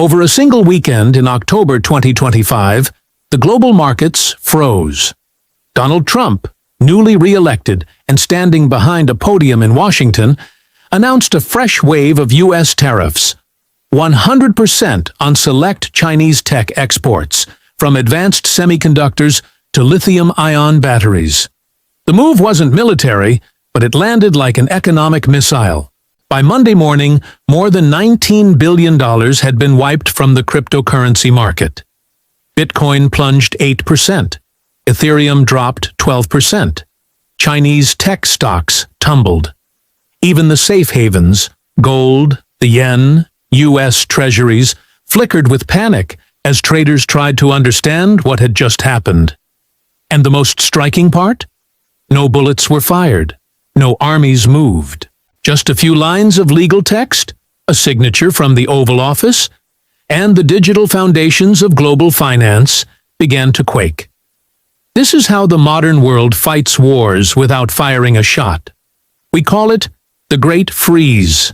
Over a single weekend in October 2025, the global markets froze. Donald Trump, newly re-elected and standing behind a podium in Washington, announced a fresh wave of U.S. tariffs, 100% on select Chinese tech exports, from advanced semiconductors to lithium-ion batteries. The move wasn't military, but it landed like an economic missile. By Monday morning, more than $19 billion had been wiped from the cryptocurrency market. Bitcoin plunged 8%. Ethereum dropped 12%. Chinese tech stocks tumbled. Even the safe havens, gold, the yen, U.S. treasuries, flickered with panic as traders tried to understand what had just happened. And the most striking part? No bullets were fired. No armies moved. Just a few lines of legal text, a signature from the Oval Office, and the digital foundations of global finance began to quake. This is how the modern world fights wars without firing a shot. We call it the Great Freeze,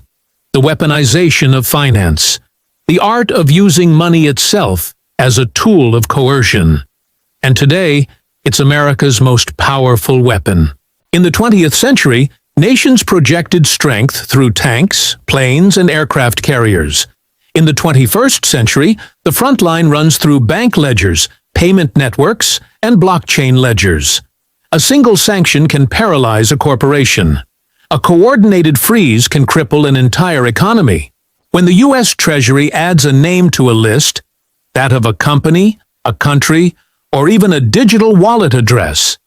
the weaponization of finance, the art of using money itself as a tool of coercion. And today, it's America's most powerful weapon. In the 20th century, nations projected strength through tanks, planes, and aircraft carriers. In the 21st century, the front line runs through bank ledgers, payment networks, and blockchain ledgers. A single sanction can paralyze a corporation. A coordinated freeze can cripple an entire economy. When the U.S. Treasury adds a name to a list, that of a company, a country, or even a digital wallet address,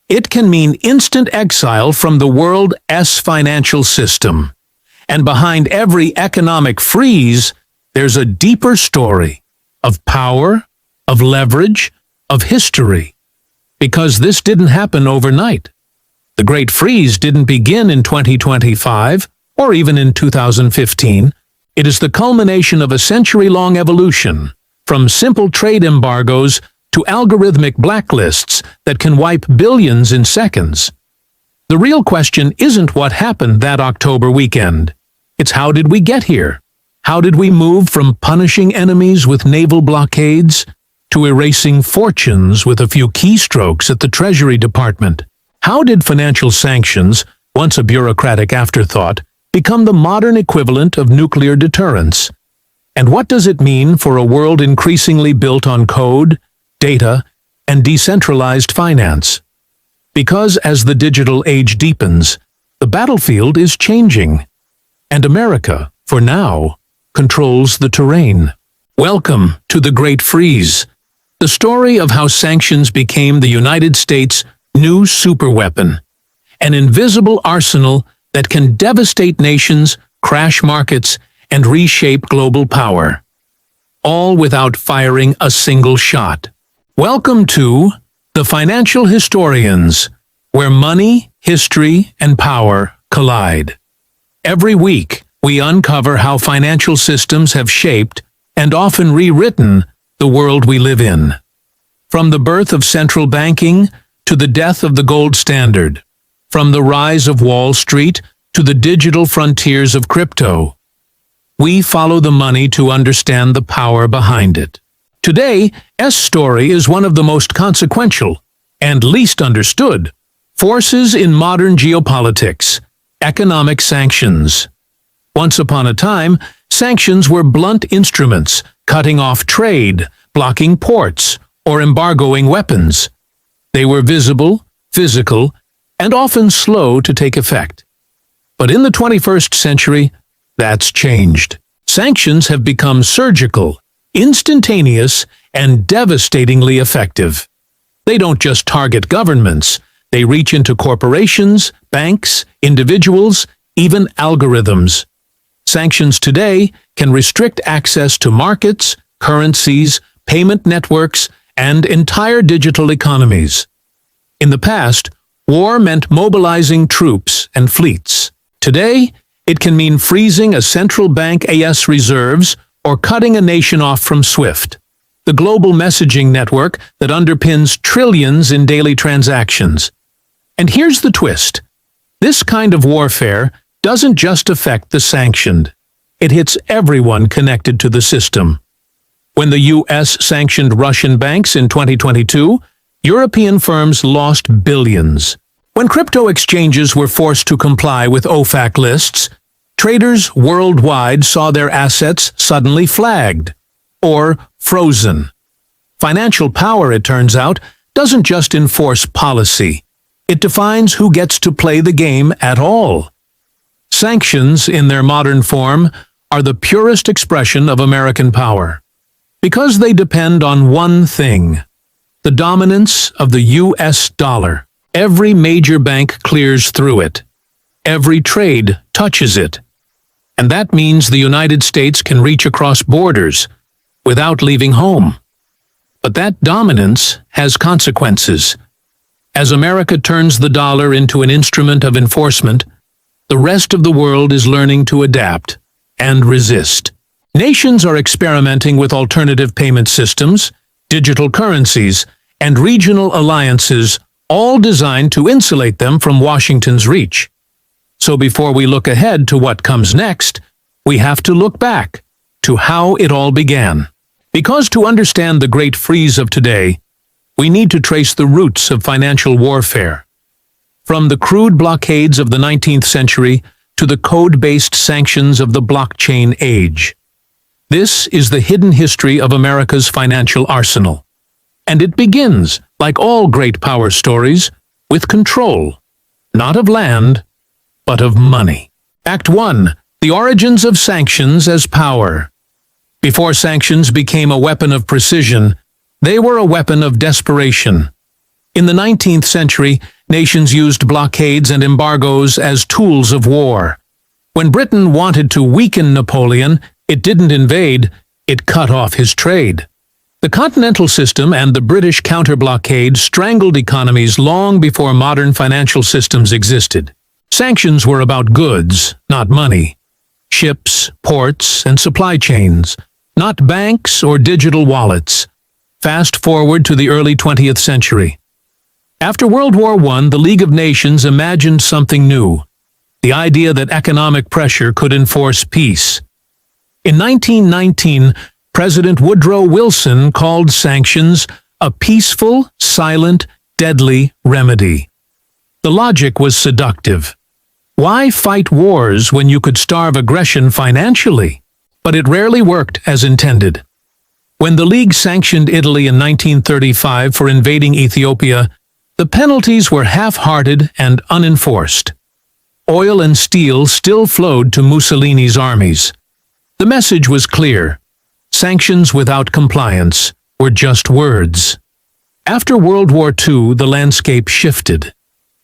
it can mean instant exile from the world's financial system. And behind every economic freeze, there's a deeper story of power, of leverage, of history. Because this didn't happen overnight. The Great Freeze didn't begin in 2025 or even in 2015. It is the culmination of a century-long evolution, from simple trade embargoes to algorithmic blacklists that can wipe billions in seconds. The real question isn't what happened that October weekend. It's how did we get here? How did we move from punishing enemies with naval blockades to erasing fortunes with a few keystrokes at the Treasury Department? How did financial sanctions, once a bureaucratic afterthought, become the modern equivalent of nuclear deterrence? And what does it mean for a world increasingly built on code, data, and decentralized finance? Because as the digital age deepens, the battlefield is changing. And America, for now, controls the terrain. Welcome to the Great Freeze, the story of how sanctions became the United States' new superweapon, an invisible arsenal that can devastate nations, crash markets, and reshape global power, all without firing a single shot. Welcome to The Financial Historians, where money, history, and power collide. Every week, we uncover how financial systems have shaped and often rewritten the world we live in. From the birth of central banking to the death of the gold standard, from the rise of Wall Street to the digital frontiers of crypto, we follow the money to understand the power behind it. Today's story is one of the most consequential and least understood forces in modern geopolitics: economic sanctions. Once upon a time, sanctions were blunt instruments, cutting off trade, blocking ports, or embargoing weapons. They were visible, physical, and often slow to take effect. But in the 21st century, that's changed. Sanctions have become surgical, instantaneous, and devastatingly effective. They don't just target governments, they reach into corporations, banks, individuals, even algorithms. Sanctions today can restrict access to markets, currencies, payment networks, and entire digital economies. In the past, war meant mobilizing troops and fleets. Today, it can mean freezing a central bank's reserves or cutting a nation off from SWIFT, the global messaging network that underpins trillions in daily transactions. And here's the twist. This kind of warfare doesn't just affect the sanctioned. It hits everyone connected to the system. When the U.S. sanctioned Russian banks in 2022, European firms lost billions. When crypto exchanges were forced to comply with OFAC lists, traders worldwide saw their assets suddenly flagged or frozen. Financial power, it turns out, doesn't just enforce policy. It defines who gets to play the game at all. Sanctions, in their modern form, are the purest expression of American power. Because they depend on one thing: the dominance of the U.S. dollar. Every major bank clears through it. Every trade touches it. And that means the United States can reach across borders without leaving home. But that dominance has consequences. As America turns the dollar into an instrument of enforcement, the rest of the world is learning to adapt and resist. Nations are experimenting with alternative payment systems, digital currencies, and regional alliances, all designed to insulate them from Washington's reach. So before we look ahead to what comes next, we have to look back to how it all began. Because to understand the great freeze of today, we need to trace the roots of financial warfare. From the crude blockades of the 19th century to the code-based sanctions of the blockchain age. This is the hidden history of America's financial arsenal. And it begins, like all great power stories, with control, not of land, but of money. Act 1. The origins of sanctions as power. Before sanctions became a weapon of precision, they were a weapon of desperation. In the 19th century, nations used blockades and embargoes as tools of war. When Britain wanted to weaken Napoleon, it didn't invade, it cut off his trade. The continental system and the British counter-blockade strangled economies long before modern financial systems existed. Sanctions were about goods, not money. Ships, ports, and supply chains, not banks or digital wallets. Fast forward to the early 20th century. After World War I, the League of Nations imagined something new: the idea that economic pressure could enforce peace. In 1919, President Woodrow Wilson called sanctions a peaceful, silent, deadly remedy. The logic was seductive. Why fight wars when you could starve aggression financially? But it rarely worked as intended. When the League sanctioned Italy in 1935 for invading Ethiopia, the penalties were half-hearted and unenforced. Oil and steel still flowed to Mussolini's armies. The message was clear: sanctions without compliance were just words. After World War II, the landscape shifted.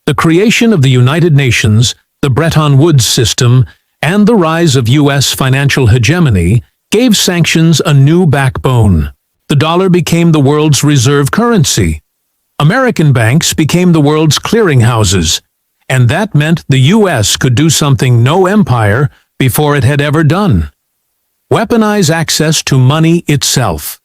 The creation of the United Nations, the Bretton Woods system, and the rise of U.S. financial hegemony gave sanctions a new backbone. The dollar became the world's reserve currency. American banks became the world's clearinghouses, and that meant the U.S. could do something no empire before it had ever done: weaponize access to money itself.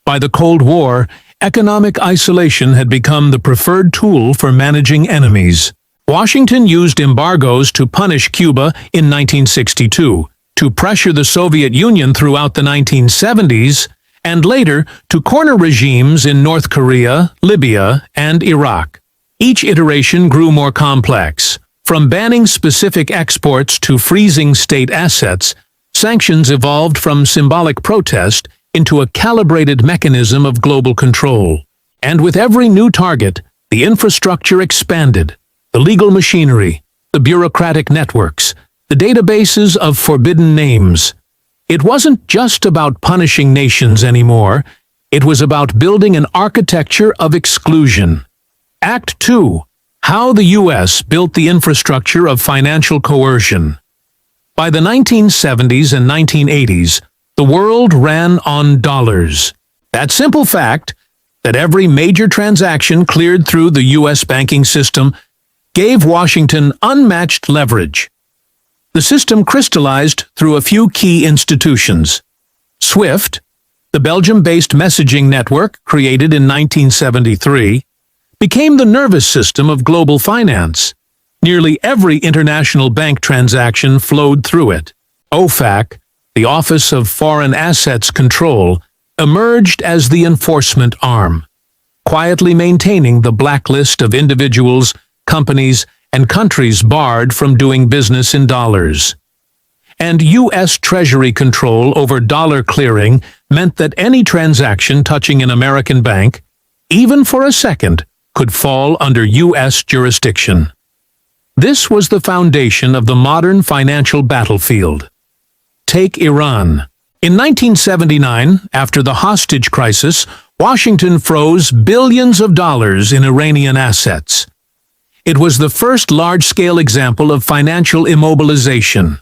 By the Cold War, economic isolation had become the preferred tool for managing enemies. Washington used embargoes to punish Cuba in 1962, to pressure the Soviet Union throughout the 1970s, and later to corner regimes in North Korea, Libya, and Iraq. Each iteration grew more complex. From banning specific exports to freezing state assets, sanctions evolved from symbolic protest into a calibrated mechanism of global control. And with every new target, the infrastructure expanded: the legal machinery, the bureaucratic networks, the databases of forbidden names. It wasn't just about punishing nations anymore. It was about building an architecture of exclusion. Act 2. How the U.S. built the infrastructure of financial coercion. By the 1970s and 1980s, the world ran on dollars. That simple fact, that every major transaction cleared through the U.S. banking system, gave Washington unmatched leverage. The system crystallized through a few key institutions. SWIFT, the Belgium-based messaging network created in 1973, became the nervous system of global finance. Nearly every international bank transaction flowed through it. OFAC, the Office of Foreign Assets Control, emerged as the enforcement arm, quietly maintaining the blacklist of individuals, companies, and countries barred from doing business in dollars. And U.S. Treasury control over dollar clearing meant that any transaction touching an American bank, even for a second, could fall under U.S. jurisdiction. This was the foundation of the modern financial battlefield. Take Iran. In 1979, after the hostage crisis, Washington froze billions of dollars in Iranian assets. It was the first large-scale example of financial immobilization.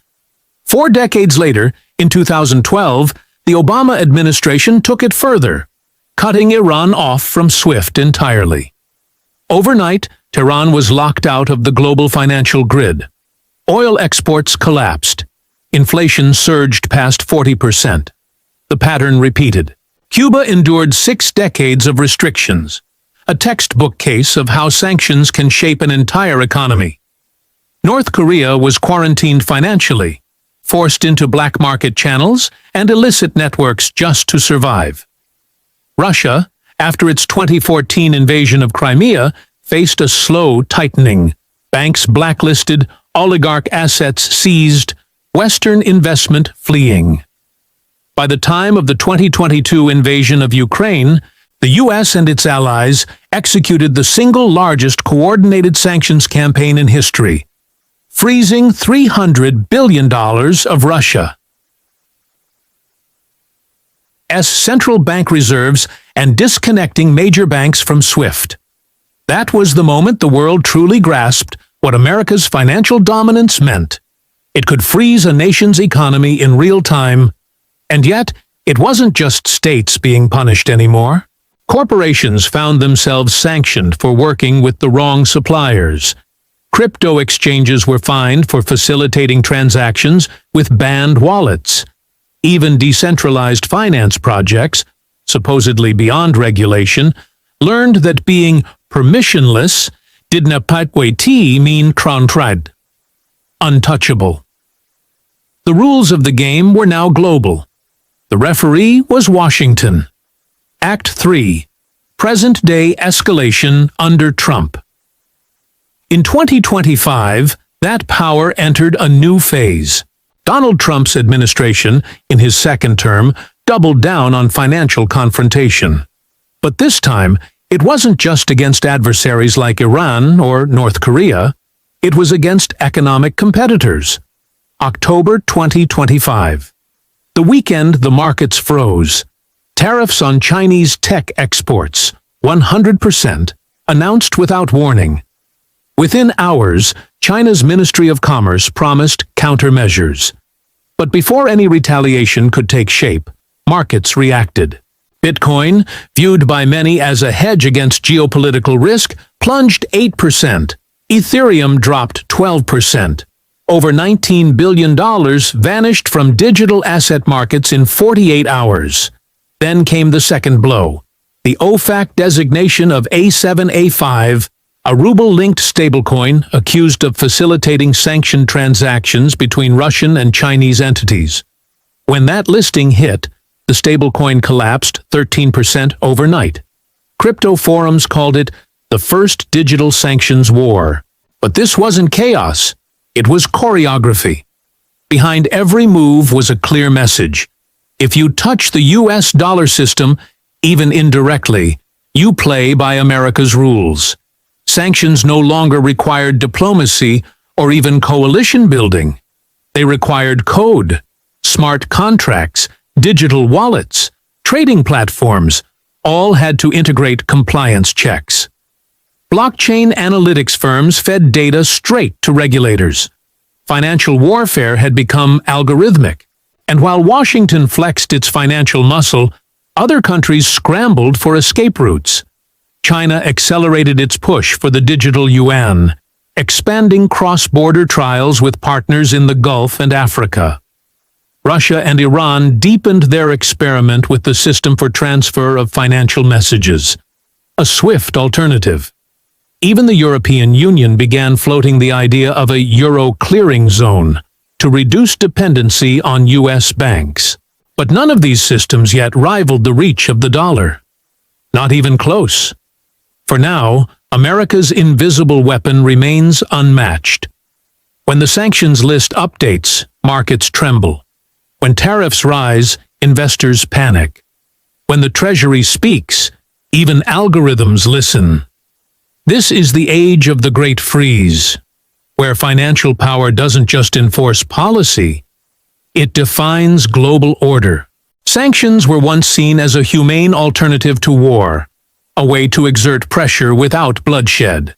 4 decades later, in 2012, the Obama administration took it further, cutting Iran off from SWIFT entirely. Overnight, Tehran was locked out of the global financial grid. Oil exports collapsed. Inflation surged past 40%. The pattern repeated. Cuba endured 6 decades of restrictions, a textbook case of how sanctions can shape an entire economy. North Korea was quarantined financially, forced into black market channels and illicit networks just to survive. Russia, after its 2014 invasion of Crimea, faced a slow tightening. Banks blacklisted, oligarch assets seized, Western investment fleeing. By the time of the 2022 invasion of Ukraine, the U.S. and its allies executed the single largest coordinated sanctions campaign in history, freezing $300 billion of Russia's central bank reserves and disconnecting major banks from SWIFT. That was the moment the world truly grasped what America's financial dominance meant. It could freeze a nation's economy in real time, and yet it wasn't just states being punished anymore. Corporations found themselves sanctioned for working with the wrong suppliers. Crypto exchanges were fined for facilitating transactions with banned wallets. Even decentralized finance projects, supposedly beyond regulation, learned that being permissionless did not mean crown-tried, untouchable. The rules of the game were now global. The referee was Washington. Act 3. Present-day escalation under Trump. In 2025, that power entered a new phase. Donald Trump's administration, in his second term, doubled down on financial confrontation. But this time, it wasn't just against adversaries like Iran or North Korea. It was against economic competitors. October 2025. The weekend the markets froze. Tariffs on Chinese tech exports, 100%, announced without warning. Within hours, China's Ministry of Commerce promised countermeasures. But before any retaliation could take shape, markets reacted. Bitcoin, viewed by many as a hedge against geopolitical risk, plunged 8%. Ethereum dropped 12%. Over $19 billion vanished from digital asset markets in 48 hours. Then came the second blow. The OFAC designation of A7A5, a ruble-linked stablecoin accused of facilitating sanctioned transactions between Russian and Chinese entities. When that listing hit, the stablecoin collapsed 13% overnight. Crypto forums called it the first digital sanctions war. But this wasn't chaos. It was choreography. Behind every move was a clear message. If you touch the U.S. dollar system, even indirectly, you play by America's rules. Sanctions no longer required diplomacy or even coalition building. They required code, smart contracts, digital wallets, trading platforms. All had to integrate compliance checks. Blockchain analytics firms fed data straight to regulators. Financial warfare had become algorithmic, and while Washington flexed its financial muscle, other countries scrambled for escape routes. China accelerated its push for the digital yuan, expanding cross-border trials with partners in the Gulf and Africa. Russia and Iran deepened their experiment with the system for transfer of financial messages, a swift alternative. Even the European Union began floating the idea of a euro clearing zone to reduce dependency on U.S. banks. But none of these systems yet rivaled the reach of the dollar. Not even close. For now, America's invisible weapon remains unmatched. When the sanctions list updates, markets tremble. When tariffs rise, investors panic. When the Treasury speaks, even algorithms listen. This is the age of the Great Freeze, where financial power doesn't just enforce policy, it defines global order. Sanctions were once seen as a humane alternative to war, a way to exert pressure without bloodshed.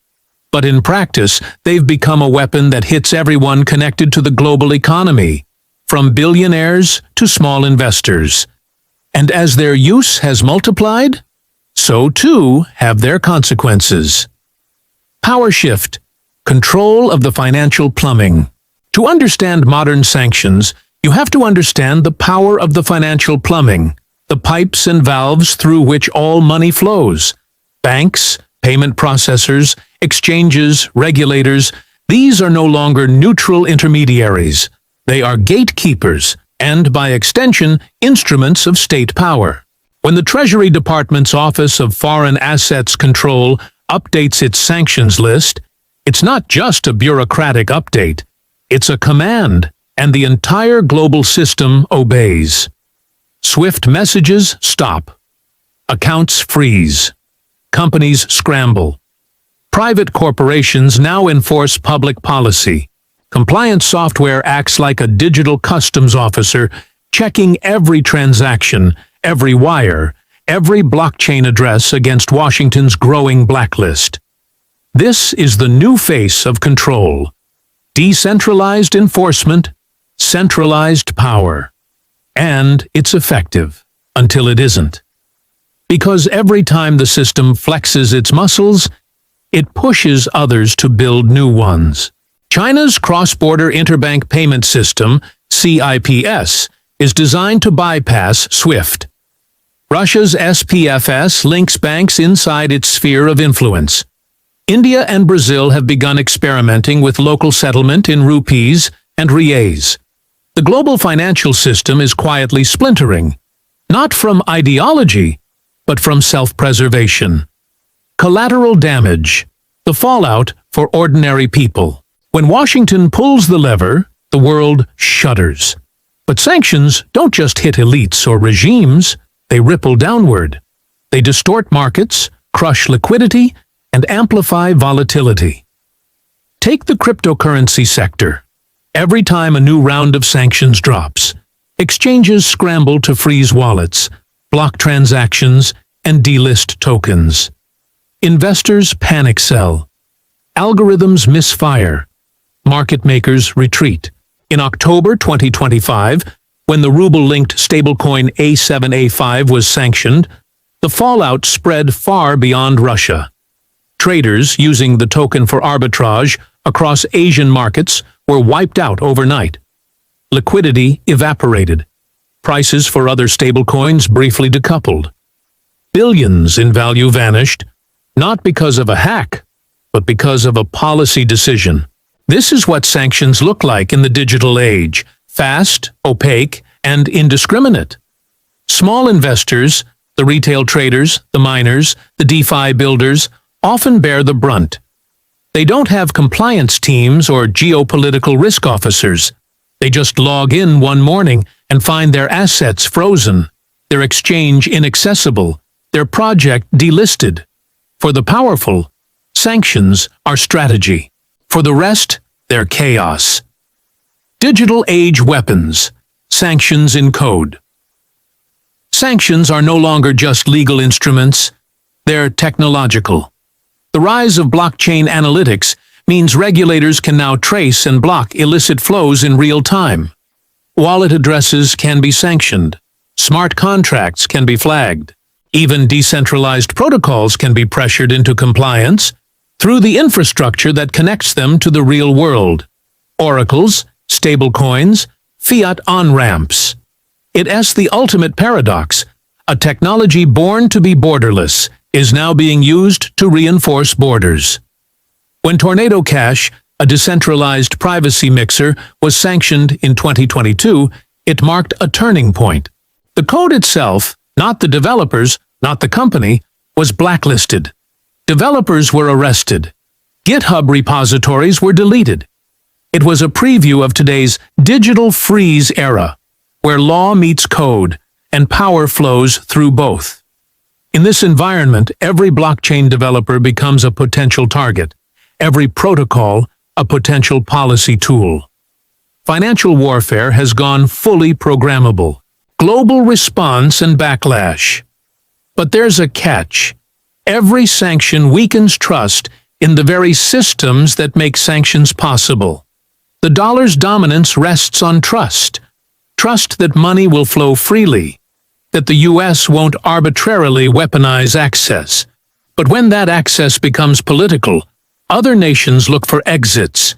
But in practice, they've become a weapon that hits everyone connected to the global economy, from billionaires to small investors. And as their use has multiplied, so too have their consequences. Power shift, control of the financial plumbing. To understand modern sanctions, you have to understand the power of the financial plumbing, the pipes and valves through which all money flows. Banks, payment processors, exchanges, regulators, these are no longer neutral intermediaries. They are gatekeepers and, by extension, instruments of state power. When the Treasury Department's Office of Foreign Assets Control updates its sanctions list, it's not just a bureaucratic update. It's a command, and the entire global system obeys. Swift messages stop. Accounts freeze. Companies scramble. Private corporations now enforce public policy. Compliance software acts like a digital customs officer, checking every transaction, every wire, every blockchain address against Washington's growing blacklist. This is the new face of control. Decentralized enforcement, centralized power. And it's effective, until it isn't. Because every time the system flexes its muscles, it pushes others to build new ones. China's cross-border interbank payment system, CIPS, is designed to bypass SWIFT. Russia's SPFS links banks inside its sphere of influence. India and Brazil have begun experimenting with local settlement in rupees and rials. The global financial system is quietly splintering, not from ideology, but from self-preservation. Collateral damage, the fallout for ordinary people. When Washington pulls the lever, the world shudders. But sanctions don't just hit elites or regimes, they ripple downward. They distort markets, crush liquidity, and amplify volatility. Take the cryptocurrency sector. Every time a new round of sanctions drops, exchanges scramble to freeze wallets, block transactions, and delist tokens. Investors panic sell. Algorithms misfire. Market makers retreat. In October 2025, when the ruble-linked stablecoin A7A5 was sanctioned, the fallout spread far beyond Russia. Traders using the token for arbitrage across Asian markets were wiped out overnight. Liquidity evaporated. Prices for other stablecoins briefly decoupled. Billions in value vanished, not because of a hack, but because of a policy decision. This is what sanctions look like in the digital age: fast, opaque, and indiscriminate. Small investors, the retail traders, the miners, the DeFi builders, often bear the brunt. They don't have compliance teams or geopolitical risk officers. They just log in one morning and find their assets frozen, their exchange inaccessible, their project delisted. For the powerful, sanctions are strategy. For the rest, they're chaos. Digital age weapons. Sanctions in code. Sanctions are no longer just legal instruments, they're technological. The rise of blockchain analytics means regulators can now trace and block illicit flows in real time. Wallet addresses can be sanctioned. Smart contracts can be flagged. Even decentralized protocols can be pressured into compliance through the infrastructure that connects them to the real world. Oracles, stablecoins, fiat on-ramps. It's the ultimate paradox. A technology born to be borderless is now being used to reinforce borders. When Tornado Cash, a decentralized privacy mixer, was sanctioned in 2022, it marked a turning point. The code itself, not the developers, not the company, was blacklisted. Developers were arrested. GitHub repositories were deleted. It was a preview of today's digital freeze era, where law meets code and power flows through both. In this environment, every blockchain developer becomes a potential target, every protocol a potential policy tool. Financial warfare has gone fully programmable. Global response and backlash. But there's a catch. Every sanction weakens trust in the very systems that make sanctions possible. The dollar's dominance rests on trust. Trust that money will flow freely, that the U.S. won't arbitrarily weaponize access. But when that access becomes political, other nations look for exits.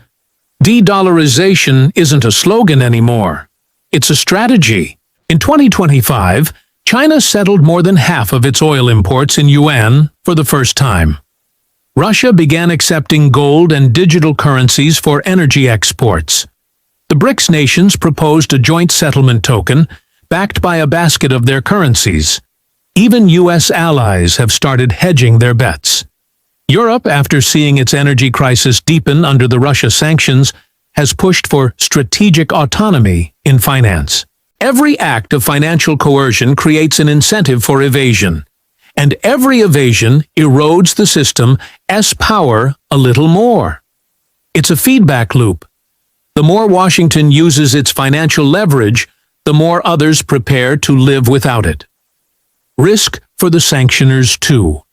De-dollarization isn't a slogan anymore. It's a strategy. In 2025, China settled more than half of its oil imports in yuan for the first time. Russia began accepting gold and digital currencies for energy exports. The BRICS nations proposed a joint settlement token backed by a basket of their currencies. Even U.S. allies have started hedging their bets. Europe, after seeing its energy crisis deepen under the Russia sanctions, has pushed for strategic autonomy in finance. Every act of financial coercion creates an incentive for evasion, and every evasion erodes the system's power a little more. It's a feedback loop. The more Washington uses its financial leverage, the more others prepare to live without it. Risk for the sanctioners, too.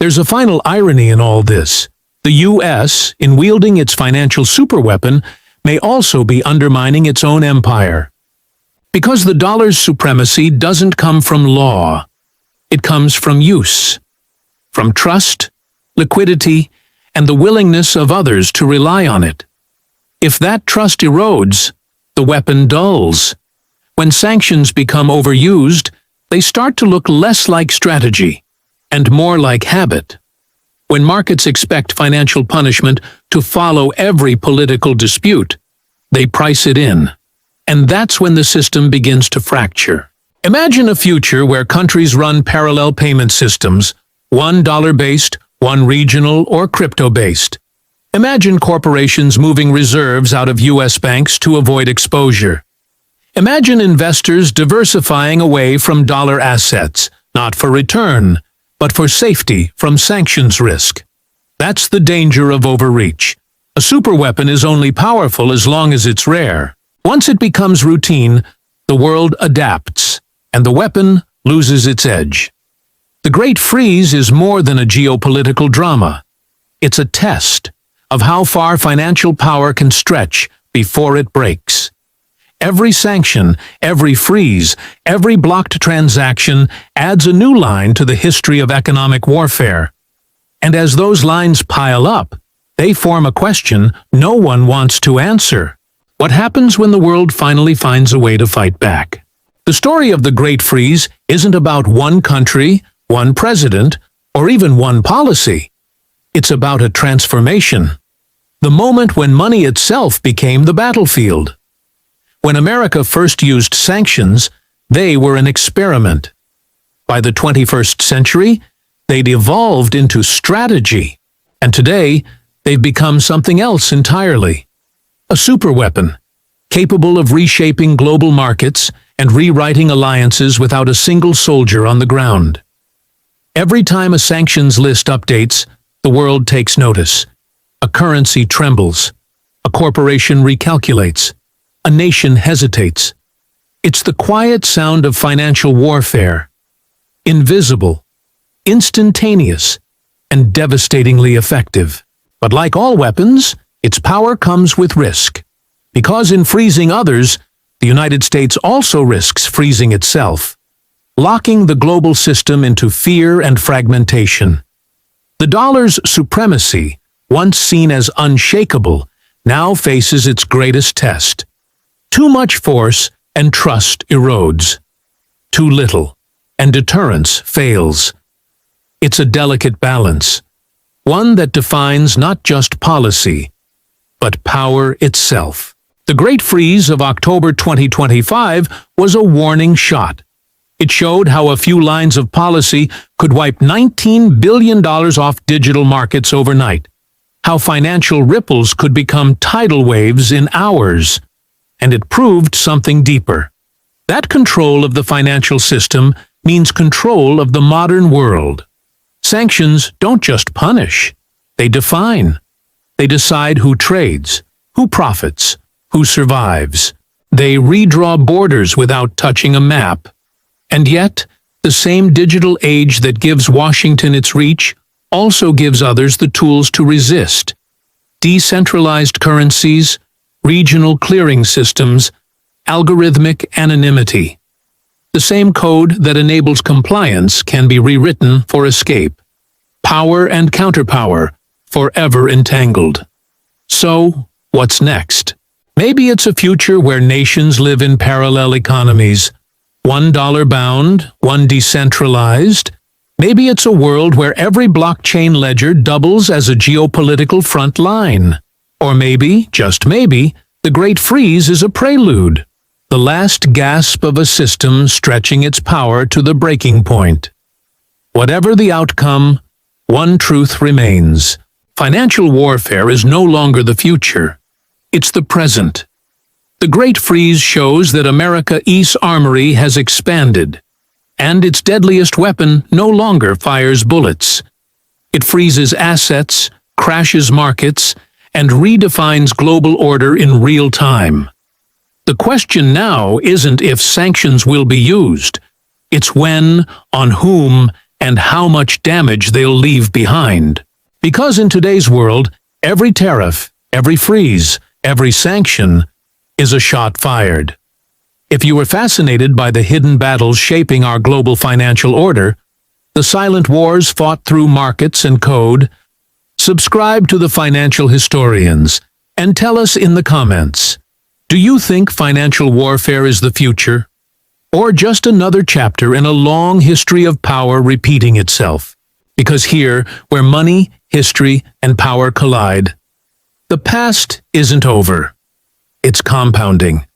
There's a final irony in all this. The U.S., in wielding its financial superweapon, may also be undermining its own empire. Because the dollar's supremacy doesn't come from law. It comes from use, from trust, liquidity, and the willingness of others to rely on it. If that trust erodes, the weapon dulls. When sanctions become overused, they start to look less like strategy and more like habit. When markets expect financial punishment to follow every political dispute, they price it in. And that's when the system begins to fracture. Imagine a future where countries run parallel payment systems, one dollar-based, one regional or crypto-based. Imagine corporations moving reserves out of U.S. banks to avoid exposure. Imagine investors diversifying away from dollar assets, not for return, but for safety from sanctions risk. That's the danger of overreach. A superweapon is only powerful as long as it's rare. Once it becomes routine, the world adapts, and the weapon loses its edge. The Great Freeze is more than a geopolitical drama. It's a test of how far financial power can stretch before it breaks. Every sanction, every freeze, every blocked transaction adds a new line to the history of economic warfare. And as those lines pile up, they form a question no one wants to answer. What happens when the world finally finds a way to fight back? The story of the Great Freeze isn't about one country, one president, or even one policy. It's about a transformation. The moment when money itself became the battlefield. When America first used sanctions, they were an experiment. By the 21st century, they'd evolved into strategy. And today, they've become something else entirely. A superweapon, capable of reshaping global markets and rewriting alliances without a single soldier on the ground. Every time a sanctions list updates, the world takes notice. A currency trembles. A corporation recalculates. A nation hesitates. It's the quiet sound of financial warfare. Invisible, instantaneous, and devastatingly effective. But like all weapons, its power comes with risk. Because in freezing others, the United States also risks freezing itself, locking the global system into fear and fragmentation. The dollar's supremacy, once seen as unshakable, now faces its greatest test. Too much force and trust erodes. Too little, and deterrence fails. It's a delicate balance, one that defines not just policy, but power itself. The Great Freeze of October 2025 was a warning shot. It showed how a few lines of policy could wipe $19 billion off digital markets overnight, how financial ripples could become tidal waves in hours. And it proved something deeper. That control of the financial system means control of the modern world. Sanctions don't just punish, they define. They decide who trades, who profits, who survives. They redraw borders without touching a map. And yet, the same digital age that gives Washington its reach also gives others the tools to resist. Decentralized currencies, regional clearing systems, algorithmic anonymity. The same code that enables compliance can be rewritten for escape. Power and counterpower, forever entangled. So, what's next? Maybe it's a future where nations live in parallel economies, one dollar-bound, one decentralized. Maybe it's a world where every blockchain ledger doubles as a geopolitical front line. Or maybe, just maybe, the Great Freeze is a prelude, the last gasp of a system stretching its power to the breaking point. Whatever the outcome, one truth remains. Financial warfare is no longer the future. It's the present. The Great Freeze shows that America's armory has expanded, and its deadliest weapon no longer fires bullets. It freezes assets, crashes markets, and redefines global order in real time. The question now isn't if sanctions will be used. It's when, on whom, and how much damage they'll leave behind. Because in today's world, every tariff, every freeze, every sanction is a shot fired. If you were fascinated by the hidden battles shaping our global financial order, the silent wars fought through markets and code, subscribe to the Financial Historians and tell us in the comments, do you think financial warfare is the future? Or just another chapter in a long history of power repeating itself? Because here, where money, history, and power collide, the past isn't over. It's compounding.